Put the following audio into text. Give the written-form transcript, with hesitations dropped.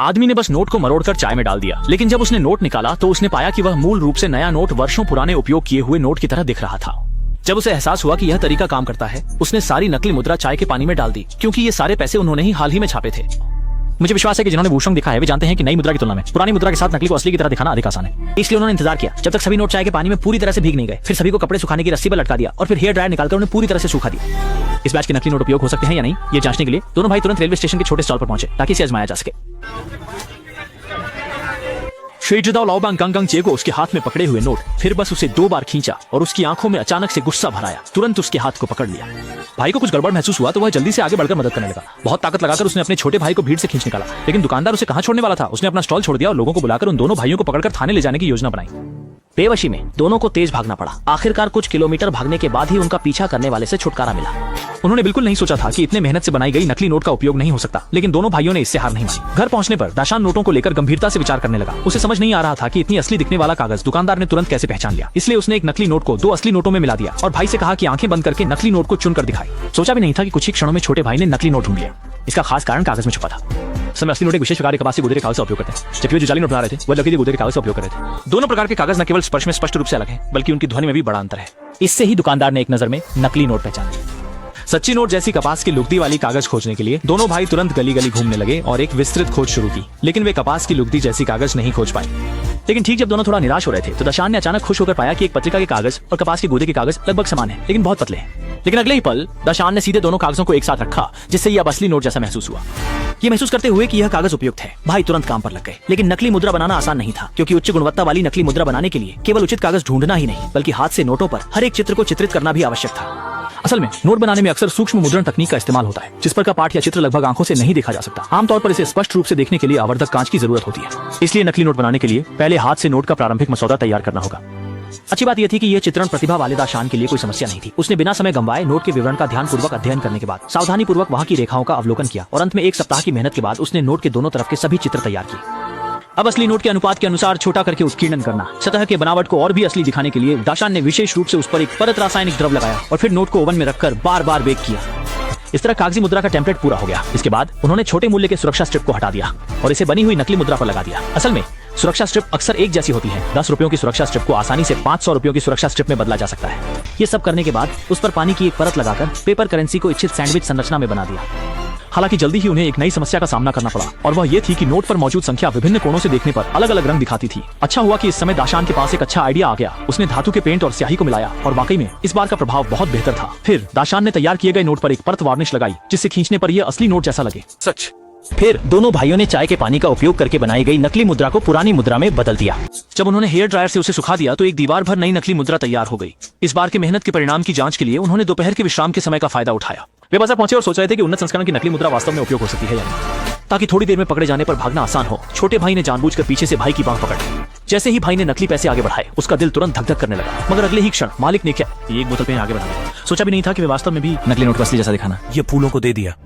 आदमी ने बस नोट को मरोड़कर चाय में डाल दिया, लेकिन जब उसने नोट निकाला तो उसने पाया कि वह मूल रूप से नया नोट वर्षों पुराने उपयोग किए हुए नोट की तरह दिख रहा था। जब उसे एहसास हुआ कि यह तरीका काम करता है, उसने सारी नकली मुद्रा चाय के पानी में डाल दी, क्योंकि ये सारे पैसे उन्होंने ही हाल ही में छापे थे। मुझे विश्वास है कि जिन्होंने भूषण दिखा है वे जानते हैं कि नई मुद्रा की तुलना में पुरानी मुद्रा के साथ नकली को असली की तरह दिखाना अधिक आसान है। इसलिए उन्होंने इंतजार किया जब तक सभी नोट चाय के पानी में पूरी तरह से भीग नहीं गए। फिर सभी को कपड़े सुखाने की रस्सी पर लटका दिया और फिर हेयर ड्रायर निकालकर उन्हें पूरी तरह से सूखा दिया। इस बैच के नकली नोट उपयोग हो सकते हैं या नहीं, ये जांचने के लिए दोनों भाई तुरंत रेलवे स्टेशन के छोटे स्टॉल पर पहुंचे ताकि इसे आजमाया जा सके। को उसके हाथ में पकड़े हुए नोट फिर बस उसे 2 बार खींचा और उसकी आंखों में अचानक से गुस्सा भर आया। तुरंत उसके हाथ को पकड़ लिया। भाई को कुछ गड़बड़ महसूस हुआ तो वह जल्दी से आगे बढ़कर मदद करने लगा। बहुत ताकत लगाकर उसने अपने छोटे भाई को भीड़ से खींच निकाला, लेकिन दुकानदार उसे कहां छोड़ने वाला था। उसने अपना स्टॉल छोड़ दिया और लोगों को बुलाकर उन दोनों भाइयों को पकड़कर थाने ले जाने की योजना बनाई। बेवशी में दोनों को तेज भागना पड़ा। आखिरकार कुछ किलोमीटर भागने के बाद ही उनका पीछा करने वाले से छुटकारा मिला। उन्होंने बिल्कुल नहीं सोचा था कि इतने मेहनत से बनाई गई नकली नोट का उपयोग नहीं हो सकता, लेकिन दोनों भाइयों ने इससे हार नहीं मानी। घर पहुंचने पर दाशान नोटों को लेकर गंभीरता से विचार करने लगा। उसे समझ नहीं आ रहा था कि इतनी असली दिखने वाला कागज दुकानदार ने तुरंत कैसे पहचान लिया। इसलिए उसने एक नकली नोट को 2 असली नोटों में मिला दिया और भाई से कहा कि आंखें बंद करके नकली नोट को चुनकर दिखाई। सोचा भी नहीं था कि कुछ ही क्षणों में छोटे भाई ने नकली नोट ढूंढ लिया। इसका खास कारण कागज में छुपा था। समय असली नोट एक विशेष प्रकार के कपास से गुदे के कागज का उपयोग करते हैं, जबकि वे जो जाली नोट बना रहे थे वह लकड़ी के गुदे के कागज का उपयोग कर रहे थे। दोनों प्रकार के कागज न केवल स्पर्श में स्पष्ट रूप से अलग हैं, बल्कि उनकी ध्वनि में भी बड़ा अंतर है। इससे ही दुकानदार ने एक नजर में नकली नोट पहचान लिया। सच्ची नोट जैसी कपास की लुगदी वाली कागज खोजने के लिए दोनों भाई तुरंत गली गली घूमने लगे और एक विस्तृत खोज शुरू की, लेकिन वे कपास की लुगदी जैसी कागज नहीं खोज पाए। लेकिन ठीक जब दोनों थोड़ा निराश हो रहे थे तो दशान ने अचानक खुश होकर पाया कि एक पत्रिका के कागज और कपास के गूदे के कागज लगभग समान हैं, लेकिन बहुत पतले हैं। लेकिन अगले ही पल दशान ने सीधे दोनों कागजों को एक साथ रखा, जिससे यह अब असली नोट जैसा महसूस हुआ। ये महसूस करते हुए कि यह कागज उपयुक्त है, भाई तुरंत काम पर लग गए। लेकिन नकली मुद्रा बनाना आसान नहीं था, क्योंकि उच्च गुणवत्ता वाली नकली मुद्रा बनाने के लिए केवल उचित कागज ढूंढना ही नहीं, बल्कि हाथ से नोटों पर हर एक चित्र को चित्रित करना भी आवश्यक था। असल में नोट बनाने में अक्सर सूक्ष्म मुद्रण तकनीक का इस्तेमाल होता है, जिस पर का पाठ या चित्र लगभग आंखों से नहीं देखा जा सकता। आमतौर पर इसे स्पष्ट रूप से देखने के लिए आवर्धक कांच की जरूरत होती है। इसलिए नकली नोट बनाने के लिए पहले हाथ से नोट का प्रारंभिक मसौदा तैयार करना होगा। अच्छी बात यह थी कि यह चित्रण प्रतिभा वाले दाशान के लिए कोई समस्या नहीं थी। उसने बिना समय गंवाए नोट के विवरण का ध्यानपूर्वक अध्ययन करने के बाद सावधानी पूर्वक वहां की रेखाओं का अवलोकन किया और अंत में 1 सप्ताह की मेहनत के बाद उसने नोट के दोनों तरफ के सभी चित्र तैयार किए। अब असली नोट के अनुपात के अनुसार छोटा करके उत्कीर्णन करना, सतह के बनावट को और भी असली दिखाने के लिए दाशान ने विशेष रूप से उस पर एक परत रासायनिक द्रव लगाया और फिर नोट को ओवन में रखकर बार बार बेक किया। इस तरह कागजी मुद्रा का टेम्पलेट पूरा हो गया। इसके बाद उन्होंने छोटे मूल्य के सुरक्षा स्ट्रिप को हटा दिया और इसे बनी हुई नकली मुद्रा पर लगा दिया। असल में सुरक्षा स्ट्रिप अक्सर एक जैसी होती है। 10 रुपयों की सुरक्षा स्ट्रिप को आसानी से 500 रुपयों की सुरक्षा स्ट्रिप में बदला जा सकता है। ये सब करने के बाद उस पर पानी की एक परत लगाकर पेपर करेंसी को इच्छित सैंडविच संरचना में बना दिया। हालांकि जल्दी ही उन्हें एक नई समस्या का सामना करना पड़ा, और वह ये थी कि नोट पर मौजूद संख्या विभिन्न कोणों से देखने पर अलग अलग रंग दिखाती थी। अच्छा हुआ कि इस समय दाशान के पास एक अच्छा आइडिया आ गया। उसने धातु के पेंट और स्याही को मिलाया और वाकई में इस बार का प्रभाव बहुत बेहतर था। फिर दाशान ने तैयार किए गए नोट पर एक परत वार्निश लगाई, जिससे खींचने पर यह असली नोट जैसा लगे। सच। फिर दोनों भाइयों ने चाय के पानी का उपयोग करके बनाई गई नकली मुद्रा को पुरानी मुद्रा में बदल दिया। जब उन्होंने हेयर ड्रायर से उसे सुखा दिया तो एक दीवार भर नई नकली मुद्रा तैयार हो गई। इस बार के मेहनत के परिणाम की जांच के लिए उन्होंने दोपहर के विश्राम के समय का फायदा उठाया। वे बाजार पहुंचे और सोच रहे थे कि उन्नत संस्करण की नकली मुद्रा वास्तव में उपयोग हो सकती है या नहीं, ताकि थोड़ी देर में पकड़े जाने पर भागना आसान हो। छोटे भाई ने जानबूझकर पीछे से भाई की बांह पकड़ ली। जैसे ही भाई ने नकली पैसे आगे बढ़ाए, उसका दिल तुरंत धक धक करने लगा। मगर अगले ही क्षण मालिक ने क्या एक बोतल पेन आगे बढ़ा दिया। सोचा भी नहीं था कि वे वास्तव में भी नकली नोट को असली जैसा दिखाना। ये फूलों को दे दिया।